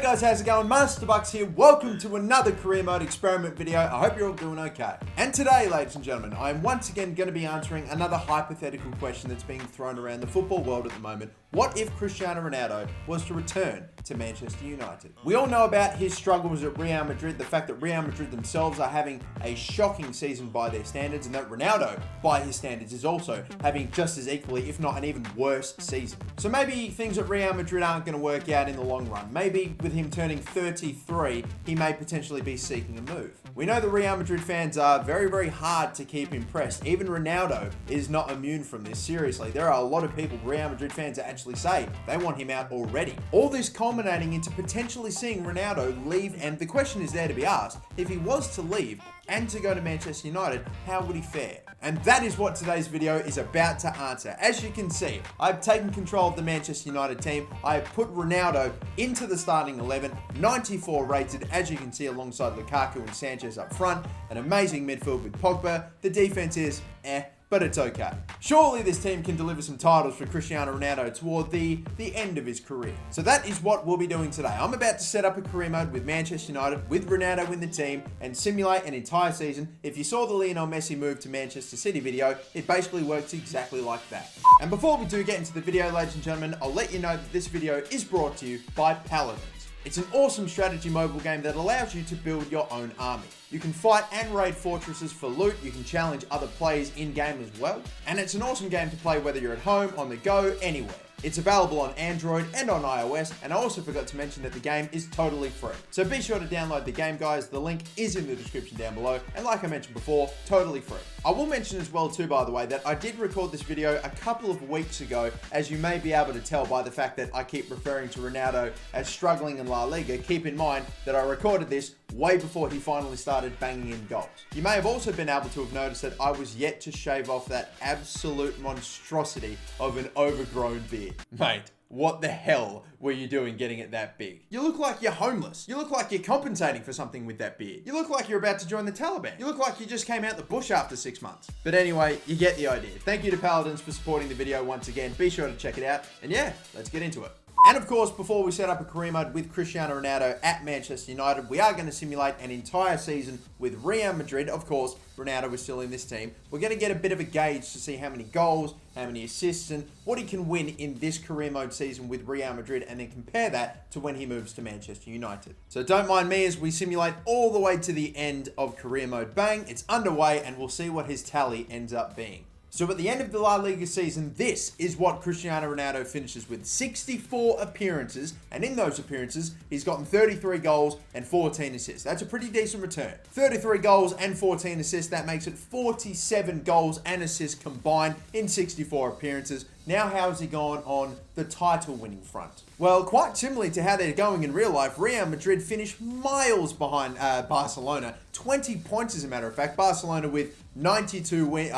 guys, how's it going? MasterBucks here. Welcome to another career mode experiment video. I hope you're all doing okay. And today, ladies and gentlemen, I'm once again going to be answering another hypothetical question that's being thrown around the football world at the moment. What if Cristiano Ronaldo was to return to Manchester United? We all know about his struggles at Real Madrid, the fact that Real Madrid themselves are having a shocking season by their standards, and that Ronaldo, by his standards, is also having just as equally, if not an even worse season. So maybe things at Real Madrid aren't going to work out in the long run. Maybe with him turning 33, he may potentially be seeking a move. We know the Real Madrid fans are very, very hard to keep impressed. Even Ronaldo is not immune from this. Seriously, there are a lot of people, Real Madrid fans, that actually say they want him out already. All this culminating into potentially seeing Ronaldo leave, and the question is there to be asked, if he was to leave and to go to Manchester United, how would he fare? And that is what today's video is about to answer. As you can see, I've taken control of the Manchester United team. I have put Ronaldo into the starting 11, 94 rated, as you can see, alongside Lukaku and Sanchez up front. An amazing midfield with Pogba. The defense is but it's okay. Surely this team can deliver some titles for Cristiano Ronaldo toward the end of his career. So that is what we'll be doing today. I'm about to set up a career mode with Manchester United, with Ronaldo in the team, and simulate an entire season. If you saw the Lionel Messi move to Manchester City video, it basically works exactly like that. And before we do get into the video, ladies and gentlemen, I'll let you know that this video is brought to you by Paladins. It's an awesome strategy mobile game that allows you to build your own army. You can fight and raid fortresses for loot, you can challenge other players in-game as well, and it's an awesome game to play whether you're at home, on the go, anywhere. It's available on Android and on iOS, and I also forgot to mention that the game is totally free. So be sure to download the game, guys. The link is in the description down below, and like I mentioned before, totally free. I will mention as well too, by the way, that I did record this video a couple of weeks ago, as you may be able to tell by the fact that I keep referring to Ronaldo as struggling in La Liga. Keep in mind that I recorded this way before he finally started banging in goals. You may have also been able to have noticed that I was yet to shave off that absolute monstrosity of an overgrown beard. Mate, what the hell were you doing getting it that big? You look like you're homeless. You look like you're compensating for something with that beard. You look like you're about to join the Taliban. You look like you just came out the bush after 6 months. But anyway, you get the idea. Thank you to Paladins for supporting the video once again. Be sure to check it out. And yeah, let's get into it. And of course, before we set up a career mode with Cristiano Ronaldo at Manchester United, we are going to simulate an entire season with Real Madrid. Of course, Ronaldo is still in this team. We're going to get a bit of a gauge to see how many goals, how many assists, and what he can win in this career mode season with Real Madrid, and then compare that to when he moves to Manchester United. So don't mind me as we simulate all the way to the end of career mode. Bang, it's underway, and we'll see what his tally ends up being. So at the end of the La Liga season, this is what Cristiano Ronaldo finishes with: 64 appearances, and in those appearances, he's gotten 33 goals and 14 assists. That's a pretty decent return. 33 goals and 14 assists, that makes it 47 goals and assists combined in 64 appearances. Now, how has he gone on the title-winning front? Well, quite similarly to how they're going in real life, Real Madrid finished miles behind Barcelona. 20 points, as a matter of fact. Barcelona with 92 wins,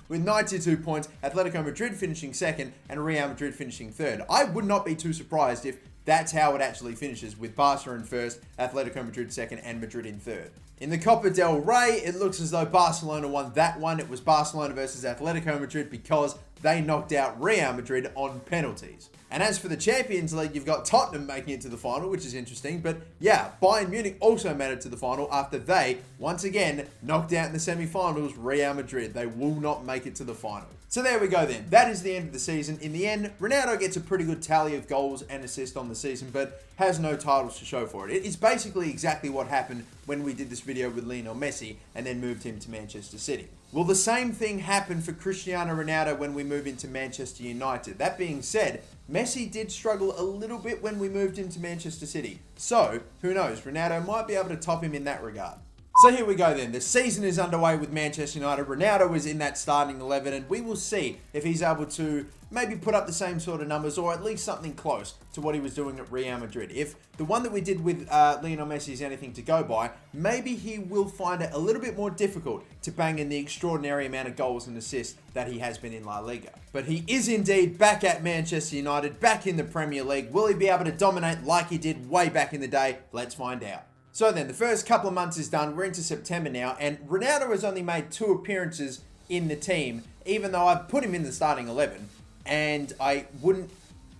with 92 points. Atletico Madrid finishing second, and Real Madrid finishing third. I would not be too surprised if that's how it actually finishes, with Barca in first, Atletico Madrid second, and Madrid in third. In the Copa del Rey, it looks as though Barcelona won that one. It was Barcelona versus Atletico Madrid because they knocked out Real Madrid on penalties. And as for the Champions League, you've got Tottenham making it to the final, which is interesting. But yeah, Bayern Munich also made it to the final after they, once again, knocked out in the semi-finals Real Madrid. They will not make it to the final. So there we go then. That is the end of the season. In the end, Ronaldo gets a pretty good tally of goals and assists on the season, but has no titles to show for it. It is basically exactly what happened when we did this video with Lionel Messi and then moved him to Manchester City. Will the same thing happen for Cristiano Ronaldo when we move into Manchester United? That being said, Messi did struggle a little bit when we moved him to Manchester City. So, who knows? Ronaldo might be able to top him in that regard. So here we go then. The season is underway with Manchester United. Ronaldo is in that starting 11, and we will see if he's able to maybe put up the same sort of numbers, or at least something close to what he was doing at Real Madrid. If the one that we did with Lionel Messi is anything to go by, maybe he will find it a little bit more difficult to bang in the extraordinary amount of goals and assists that he has been in La Liga. But he is indeed back at Manchester United, back in the Premier League. Will he be able to dominate like he did way back in the day? Let's find out. So then, the first couple of months is done. We're into September now, and Ronaldo has only made 2 appearances in the team, even though I've put him in the starting 11, and I wouldn't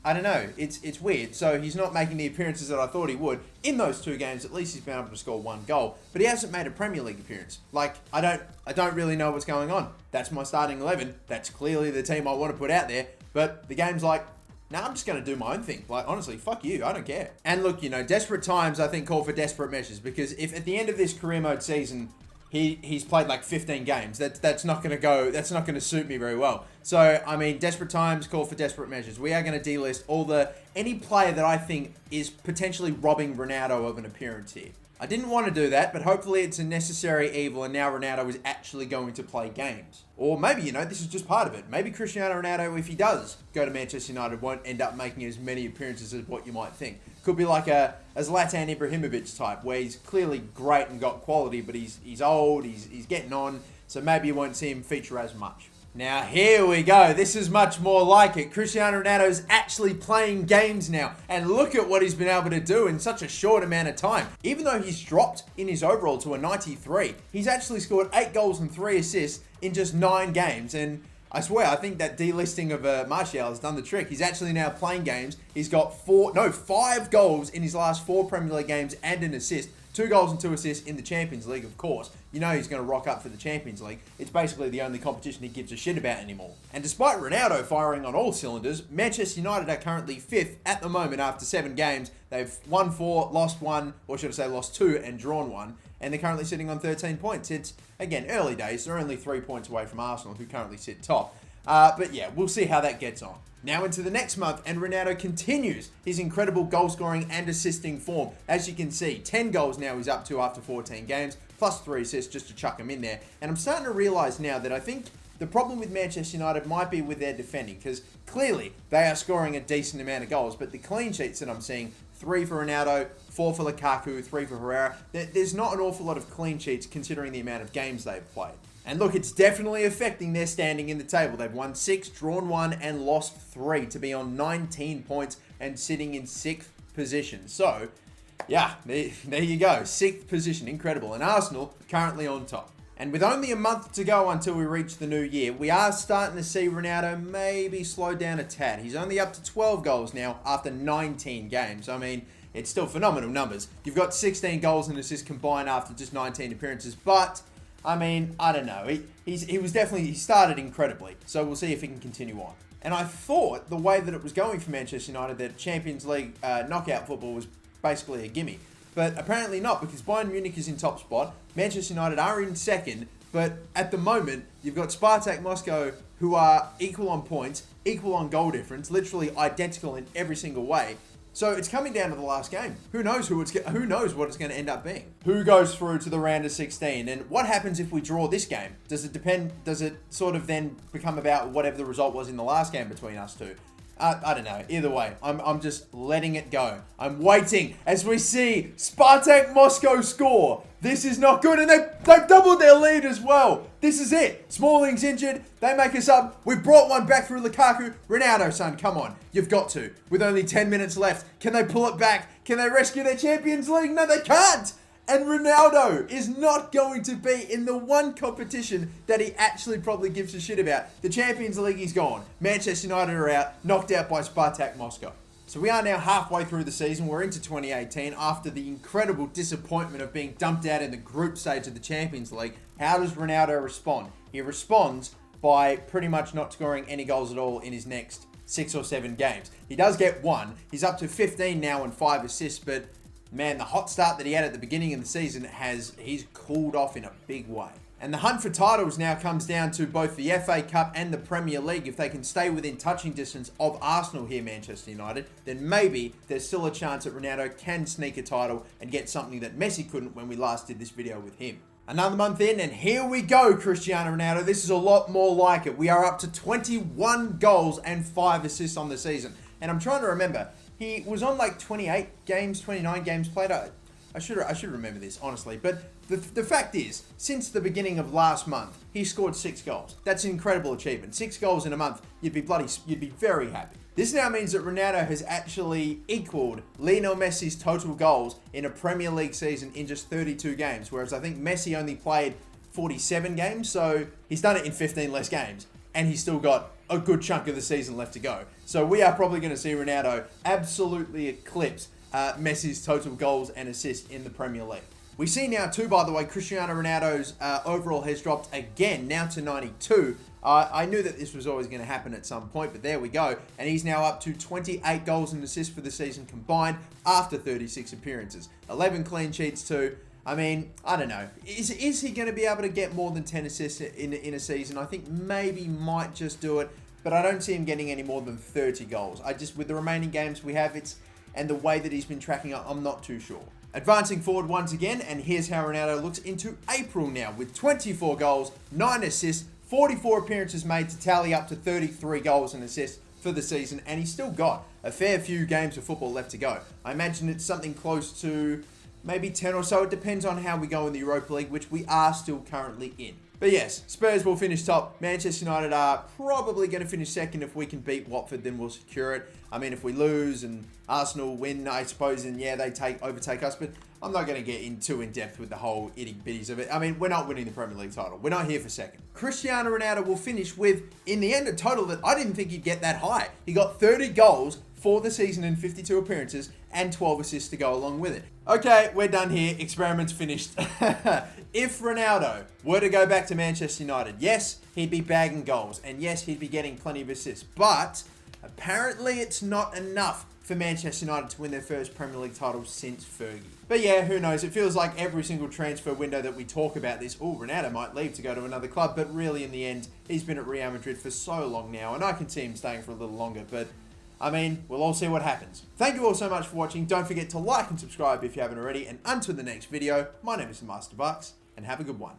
I don't know. It's weird. So he's not making the appearances that I thought he would. In those 2 games, at least he's been able to score 1 goal. But he hasn't made a Premier League appearance. Like, I don't really know what's going on. That's my starting 11. That's clearly the team I want to put out there. But the game's like, nah, I'm just going to do my own thing. Like, honestly, fuck you. I don't care. And look, desperate times, I think, call for desperate measures. Because if at the end of this career mode season, he's played like 15 games, that's not going to suit me very well. So, I mean, desperate times call for desperate measures. We are going to delist any player that I think is potentially robbing Ronaldo of an appearance here. I didn't want to do that, but hopefully it's a necessary evil and now Ronaldo is actually going to play games. Or maybe, this is just part of it. Maybe Cristiano Ronaldo, if he does go to Manchester United, won't end up making as many appearances as what you might think. Could be like a Zlatan Ibrahimovic type, where he's clearly great and got quality, but he's old, he's getting on, so maybe you won't see him feature as much. Now, here we go. This is much more like it. Cristiano Ronaldo is actually playing games now. And look at what he's been able to do in such a short amount of time. Even though he's dropped in his overall to a 93, he's actually scored 8 goals and 3 assists in just 9 games. And I swear, I think that delisting of Martial has done the trick. He's actually now playing games. He's got 5 goals in his last 4 Premier League games and an assist. 2 goals and 2 assists in the Champions League, of course. He's going to rock up for the Champions League. It's basically the only competition he gives a shit about anymore. And despite Ronaldo firing on all cylinders, Manchester United are currently 5th at the moment after 7 games. They've won 4, lost 1, or should I say lost 2 and drawn 1. And they're currently sitting on 13 points. It's, again, early days. They're only 3 points away from Arsenal, who currently sit top. But yeah, we'll see how that gets on. Now into the next month, and Ronaldo continues his incredible goal scoring and assisting form. As you can see, 10 goals now he's up to after 14 games, plus 3 assists just to chuck him in there. And I'm starting to realise now that I think the problem with Manchester United might be with their defending, because clearly they are scoring a decent amount of goals, but the clean sheets that I'm seeing, 3 for Ronaldo, 4 for Lukaku, 3 for Herrera, there's not an awful lot of clean sheets considering the amount of games they've played. And look, it's definitely affecting their standing in the table. They've won 6, drawn 1, and lost 3 to be on 19 points and sitting in 6th position. So, yeah, there you go. 6th position, incredible. And Arsenal currently on top. And with only a month to go until we reach the new year, we are starting to see Ronaldo maybe slow down a tad. He's only up to 12 goals now after 19 games. I mean, it's still phenomenal numbers. You've got 16 goals and assists combined after just 19 appearances, but I mean, I don't know. He started incredibly, so we'll see if he can continue on. And I thought the way that it was going for Manchester United, that Champions League knockout football was basically a gimme. But apparently not, because Bayern Munich is in top spot. Manchester United are in second, but at the moment, you've got Spartak Moscow, who are equal on points, equal on goal difference, literally identical in every single way. So it's coming down to the last game. Who knows what it's going to end up being? Who goes through to the round of 16? And what happens if we draw this game? Does it sort of then become about whatever the result was in the last game between us two? I don't know. Either way, I'm just letting it go. I'm waiting as we see Spartak Moscow score. This is not good, and they've doubled their lead as well. This is it. Smalling's injured. They make us up. We've brought one back through Lukaku. Ronaldo, son, come on. You've got to. With only 10 minutes left, can they pull it back? Can they rescue their Champions League? No, they can't. And Ronaldo is not going to be in the one competition that he actually probably gives a shit about. The Champions League is gone. Manchester United are out, knocked out by Spartak Moscow. So we are now halfway through the season. We're into 2018 after the incredible disappointment of being dumped out in the group stage of the Champions League. How does Ronaldo respond? He responds by pretty much not scoring any goals at all in his next 6 or 7 games. He does get 1. He's up to 15 now and 5 assists, but man, the hot start that he had at the beginning of the season he's cooled off in a big way. And the hunt for titles now comes down to both the FA Cup and the Premier League. If they can stay within touching distance of Arsenal here, Manchester United, then maybe there's still a chance that Ronaldo can sneak a title and get something that Messi couldn't when we last did this video with him. Another month in, and here we go, Cristiano Ronaldo. This is a lot more like it. We are up to 21 goals and 5 assists on the season. And I'm trying to remember, he was on like 28 games, 29 games played. I should remember this, honestly. But the fact is, since the beginning of last month, he scored 6 goals. That's an incredible achievement. 6 goals in a month, you'd be very happy. This now means that Ronaldo has actually equaled Lionel Messi's total goals in a Premier League season in just 32 games, whereas I think Messi only played 47 games, so he's done it in 15 less games. And he's still got a good chunk of the season left to go. So we are probably going to see Ronaldo absolutely eclipse Messi's total goals and assists in the Premier League. We see now too, by the way, Cristiano Ronaldo's overall has dropped again, now to 92. I knew that this was always going to happen at some point, but there we go. And he's now up to 28 goals and assists for the season combined after 36 appearances. 11 clean sheets too. I mean, I don't know. Is he going to be able to get more than 10 assists in a season? I think maybe might just do it, but I don't see him getting any more than 30 goals. With the remaining games we have, and the way that he's been tracking up, I'm not too sure. Advancing forward once again, and here's how Ronaldo looks into April now, with 24 goals, 9 assists, 44 appearances made to tally up to 33 goals and assists for the season, and he's still got a fair few games of football left to go. I imagine it's something close to maybe 10 or so. It depends on how we go in the Europa League, which we are still currently in. But yes, Spurs will finish top. Manchester United are probably going to finish second. If we can beat Watford, then we'll secure it. I mean, if we lose and Arsenal win, I suppose, then yeah, they overtake us. But I'm not going to get too in depth with the whole itty-bitties of it. I mean, we're not winning the Premier League title. We're not here for second. Cristiano Ronaldo will finish with, in the end, a total that I didn't think he'd get that high. He got 30 goals for the season in 52 appearances and 12 assists to go along with it. Okay, we're done here. Experiment's finished. If Ronaldo were to go back to Manchester United, yes, he'd be bagging goals, and yes, he'd be getting plenty of assists, but apparently it's not enough for Manchester United to win their first Premier League title since Fergie. But yeah, who knows? It feels like every single transfer window that we talk about this, Ronaldo might leave to go to another club, but really in the end, he's been at Real Madrid for so long now, and I can see him staying for a little longer, but I mean, we'll all see what happens. Thank you all so much for watching. Don't forget to like and subscribe if you haven't already, and until the next video, my name is MasterBucks, and have a good one.